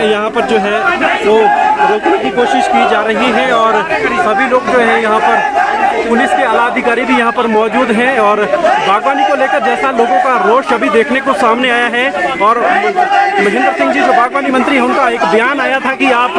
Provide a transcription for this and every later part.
यहाँ पर जो है वो रोकने की कोशिश की जा रही है और सभी लोग जो है यहाँ पर पुलिस के आला अधिकारी भी यहाँ पर मौजूद हैं और बागवानी को लेकर जैसा लोगों का रोष अभी देखने को सामने आया है। और महेंद्र सिंह जी जो बागवानी मंत्री हैं उनका एक बयान आया था कि आप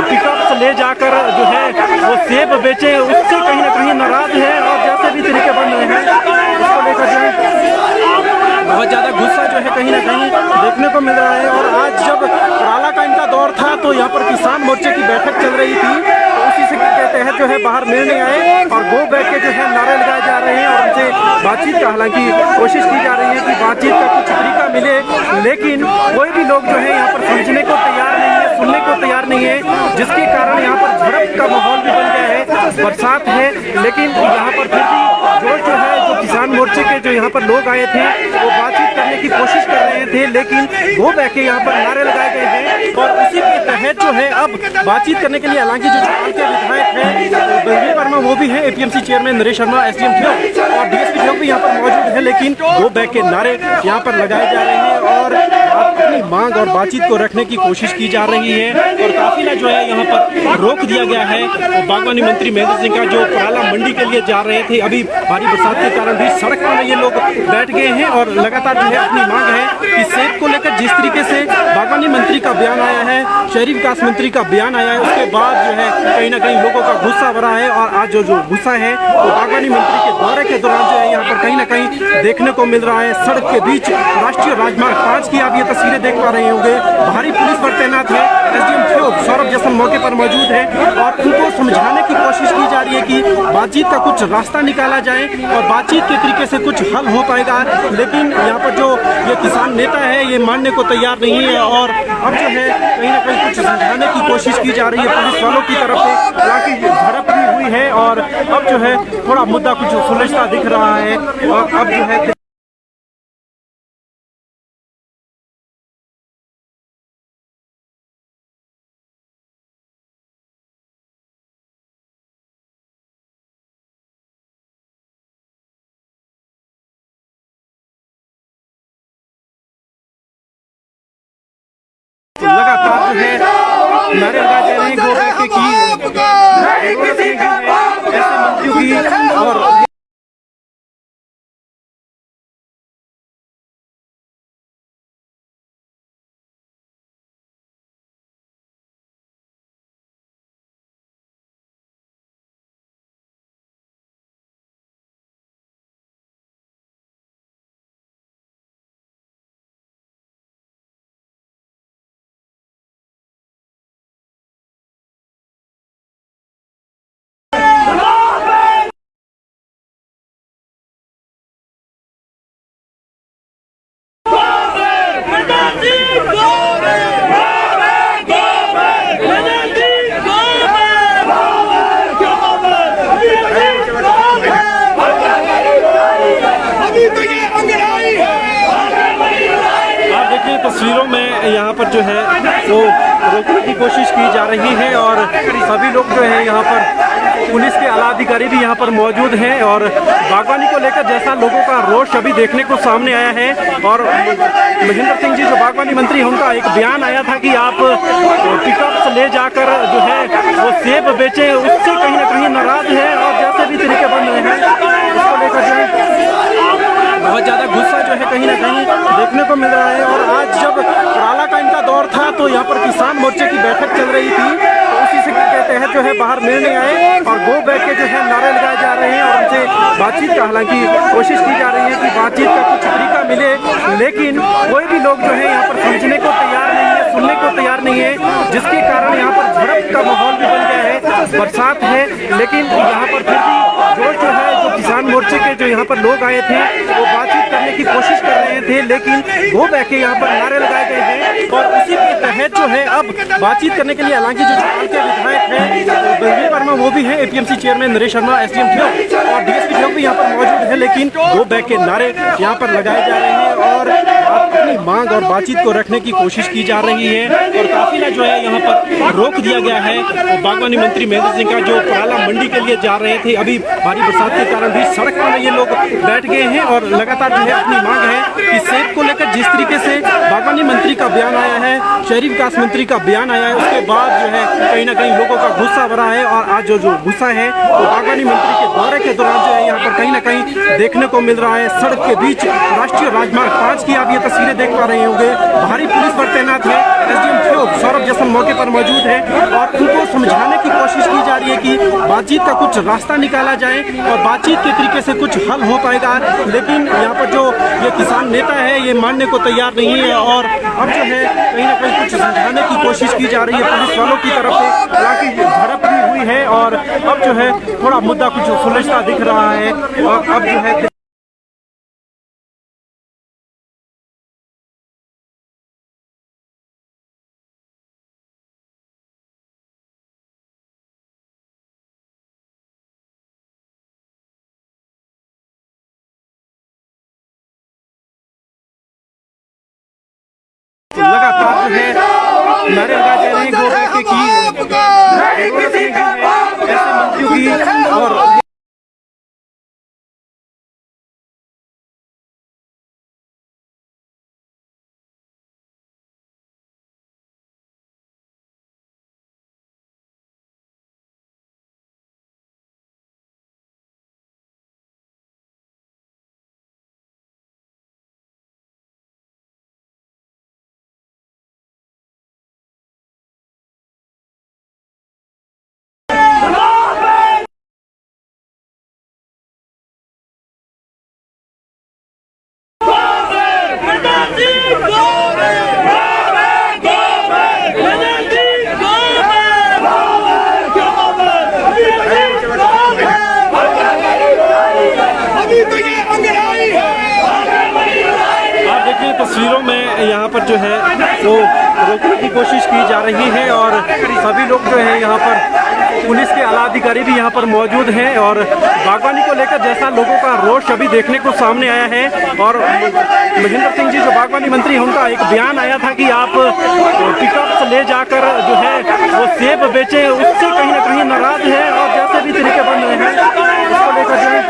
पिकअप से ले जाकर जो है वो सेब बेचें, उससे कहीं ना कहीं नाराज है और जैसे भी तरीके बन रहे हैं उसको लेकर जो है बहुत ज़्यादा गुस्सा जो है कहीं ना कहीं देखने को मिल रहा है। और आज जब पराला का इनका दौर था तो यहाँ पर किसान मोर्चे की बैठक चल रही थी, तो उसी से के तहत जो है बाहर निर्णय आए और गो बैक के जो है नारे लगाए जा रहे हैं और उनसे बातचीत का हालांकि कोशिश की जा रही है कि बातचीत का कुछ तरीका मिले, लेकिन कोई भी लोग जो है यहाँ पर समझने को तैयार नहीं है, सुनने को तैयार नहीं है, जिसके कारण यहाँ पर झड़प का माहौल भी बन गया है। बरसात है लेकिन यहाँ पर फिर भी जो है जो किसान मोर्चे के जो यहाँ पर लोग आए थे वो बातचीत करने की कोशिश कर रहे थे, लेकिन गो बैक के यहाँ पर नारे लगाए गए हैं और उसी के तहत जो है अब बातचीत करने के लिए हालांकि जो झाल के विधायक हैं बलवीर वर्मा वो भी है, APMC chairman Naresh Sharma, SDM Theog और डीएसपी ठियोग भी यहाँ पर मौजूद है, लेकिन गो बैक के नारे यहाँ पर लगाए जा रहे हैं और अपनी मांग और बातचीत को रखने की कोशिश की जा रही है। और काफिला जो है यहाँ पर रोक दिया गया है। तो बागवानी मंत्री महेंद्र सिंह का जो पराला मंडी के लिए जा रहे थे, अभी भारी बरसात के कारण भी सड़क पर ये लोग बैठ गए हैं और लगातार जो है अपनी मांग है कि सेब को लेकर जिस तरीके से बागवानी मंत्री का बयान आया है, शहरी विकास मंत्री का बयान आया है, उसके बाद जो है कहीं ना कहीं लोगों का गुस्सा भरा है और आज जो गुस्सा है वो बागवानी मंत्री के दौरे के दौरान जो है यहाँ पर कहीं ना कहीं देखने को मिल रहा है। सड़क के बीच राष्ट्रीय राजमार्ग 5 की आप ये तस्वीरें देख पा रहे होंगे, भारी पुलिस पर तैनात है, एसडीएम ठियोग सौरभ जैसम मौके पर मौजूद है और उनको समझाने की कोशिश की जा रही है कि बातचीत का कुछ रास्ता निकाला जाए और बातचीत के तरीके से कुछ हल हो पाएगा। लेकिन यहाँ पर जो ये किसान नेता है ये मानने को तैयार नहीं है और अब जो है कहीं ना कहीं कुछ समझाने की कोशिश की जा रही है पुलिस वालों की तरफ से, हालांकि झड़प भी हुई है और अब जो है थोड़ा मुद्दा कुछ सुलझता दिख रहा है और अब जो है लगातार जो है नारे लगाए जा रहे हैं गो बैक की ऐसे मंत्रियों की और तस्वीरों में यहाँ पर जो है वो रोकने की कोशिश की जा रही है और सभी लोग जो है यहाँ पर पुलिस के आला अधिकारी भी यहाँ पर मौजूद हैं और बागवानी को लेकर जैसा लोगों का रोष अभी देखने को सामने आया है। और महेंद्र सिंह जी जो बागवानी मंत्री हैं उनका एक बयान आया था कि आप पिकअप से ले जाकर जो है वो सेब बेचें, उससे कहीं ना कहीं नाराज है और जैसे भी तरीके बन रहे हैं उसको लेकर जो है बहुत ज़्यादा गुस्सा जो है कहीं ना कहीं देखने को मिल रहा है। और आज जब पराला का इनका दौर था तो यहाँ पर किसान मोर्चे की बैठक चल रही थी, तो उसी से के तहत जो है बाहर निर्णय आए और गो बैक के जो है नारे लगाए जा रहे हैं और उनसे बातचीत का हालांकि कोशिश की जा रही है कि बातचीत का कुछ तरीका मिले, लेकिन कोई भी लोग जो है यहाँ पर समझने को तैयार नहीं है, सुनने को तैयार नहीं है, जिसके कारण यहाँ पर झड़प का माहौल भी बन गया है। बरसात है लेकिन यहाँ पर फिर भी जो है जो किसान मोर्चे के जो यहाँ पर लोग आए थे वो बातचीत करने की कोशिश कर रहे थे, लेकिन गो बैक के यहाँ पर नारे लगाए गए हैं और उसी के तहत जो है अब बातचीत करने के लिए हालांकि जो झाल के विधायक हैं बलवीर वर्मा वो भी है, APMC chairman Naresh Sharma, SDM Theog और डीएसपी ठियोग भी यहाँ पर मौजूद है, लेकिन गो बैक के नारे यहाँ पर लगाए जा रहे हैं और अपनी मांग और बातचीत को रखने की कोशिश की जा रही है और काफिला जो है यहाँ पर रोक दिया गया है। और बागवानी मंत्री महेंद्र सिंह का जो पराला मंडी के लिए जा रहे थे, अभी भारी बरसात के कारण भी सड़क पर ये लोग बैठ गए हैं और लगातार जो है अपनी मांग है कि सेब को लेकर जिस तरीके से बागवानी मंत्री का बयान आया है, शहरी विकास मंत्री का बयान आया है, उसके बाद जो है कहीं ना कहीं लोगों का गुस्सा भरा है। और आज जो गुस्सा है वो बागवानी मंत्री के दौरे के दौरान जो है यहाँ पर कहीं ना कहीं देखने को मिल रहा है। सड़क के बीच राष्ट्रीय राजमार्ग 5 की आप ये तस्वीरें देख पा रहे होंगे, भारी पुलिस बल तैनात है। एसडीएम ठियोग सौरभ जैसन मौके पर मौजूद है और उनको समझाने की कोशिश की जा रही है कि बातचीत का कुछ रास्ता निकाला जाए और बातचीत के तरीके से कुछ हल हो पाएगा। लेकिन यहाँ पर जो ये किसान नेता है ये मानने को तैयार नहीं है और अब जो है कहीं ना कहीं कुछ समझाने की कोशिश की जा रही है पुलिस वालों की तरफ से। हालांकि झड़प भी हुई है और अब जो है थोड़ा मुद्दा कुछ सुलझता दिख रहा है और अब जो है लगातार जो है नारे लगाए जा रहे हैं गो बैक की ऐसे मंत्रियों की और तस्वीरों में यहाँ पर जो है वो रोकने की कोशिश की जा रही है और सभी लोग जो है यहाँ पर पुलिस के आला अधिकारी भी यहाँ पर मौजूद हैं और बागवानी को लेकर जैसा लोगों का रोष अभी देखने को सामने आया है। और महेंद्र सिंह जी जो बागवानी मंत्री हैं उनका एक बयान आया था कि आप पिकअप से ले जाकर जो है वो सेब बेचें, उससे कहीं ना कहीं नाराज है और जैसे भी तरीके बन रहे हैं उसको लेकर जो है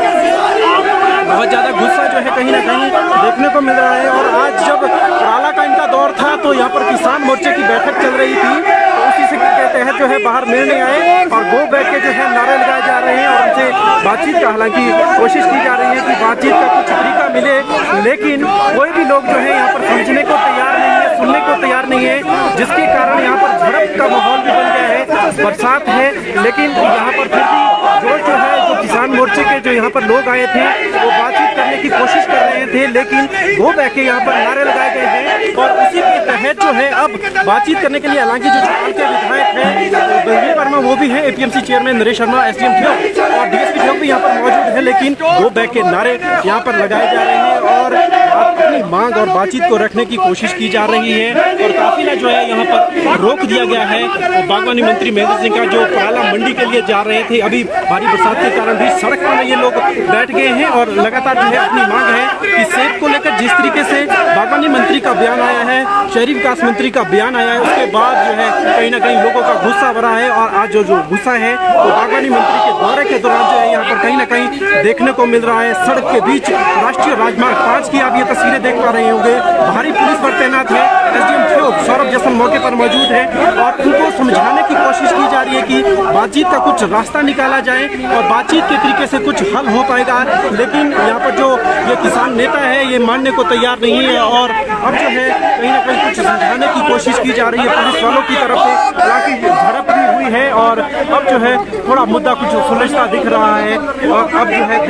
बहुत ज़्यादा गुस्सा जो है कहीं ना कहीं देखने को मिल रहा है। और आज जब पराला का इनका दौर था तो यहाँ पर किसान मोर्चे की बैठक चल रही थी, तो उसी से के तहत जो है बाहर मिलने आए और गो बैक के जो है नारे लगाए जा रहे हैं और उनसे बातचीत का हालांकि कोशिश की जा रही है कि बातचीत का कुछ तरीका मिले, लेकिन कोई भी लोग जो है यहाँ पर समझने को तैयार नहीं है, सुनने को तैयार नहीं है, जिसके कारण यहाँ पर झड़प का माहौल भी बन गया है। बरसात है लेकिन यहाँ पर फिर भी जो है जो किसान मोर्चे के जो यहाँ पर लोग आए थे वो बातचीत करने की कोशिश कर रहे थे, लेकिन गो बैक के यहाँ पर नारे लगाए गए हैं और उसी के तहत जो है अब बातचीत करने के लिए हालांकि जो झाल के विधायक हैं बलवीर वर्मा वो भी है, APMC chairman Naresh Sharma, SDM Theog और डीएसपी ठियोग भी यहाँ पर मौजूद है, लेकिन गो बैक के नारे यहाँ पर लगाए जा रहे हैं और अपनी मांग और बातचीत को रखने की कोशिश की जा रही है। और काफिला जो है यहाँ पर रोक दिया गया है। और बागवानी मंत्री महेंद्र सिंह का जो पराला मंडी के लिए जा रहे थे, अभी भारी बरसात के कारण भी सड़क पर ये लोग बैठ गए हैं और लगातार जो है अपनी मांग है कि सेब को लेकर जिस तरीके से बागवानी मंत्री का बयान आया है, शहरी विकास मंत्री का बयान आया है, उसके बाद जो है कहीं ना कहीं लोगों का गुस्सा भरा है। और आज जो गुस्सा है वो बागवानी मंत्री के दौरे के दौरान जो है यहाँ पर कहीं ना कहीं देखने को मिल रहा है। सड़क के बीच राष्ट्रीय राजमार्ग 5 की आप ये तस्वीरें देख पा रहे होंगे, भारी पुलिस बल तैनात है। एसडीएम ठियोग सौरभ जैसन मौके पर मौजूद है और उनको समझाने की कोशिश की जा रही है कि बातचीत का कुछ रास्ता निकाला जाए और बातचीत के तरीके से कुछ हल हो पाएगा। लेकिन यहाँ पर जो ये किसान नेता है ये मानने को तैयार नहीं है और अब जो है कहीं ना कहीं कुछ समझाने की कोशिश की जा रही है पुलिस वालों की तरफ से। हालांकि झड़प भी हुई है और अब जो है थोड़ा मुद्दा कुछ सुलझता दिख रहा है और अब जो है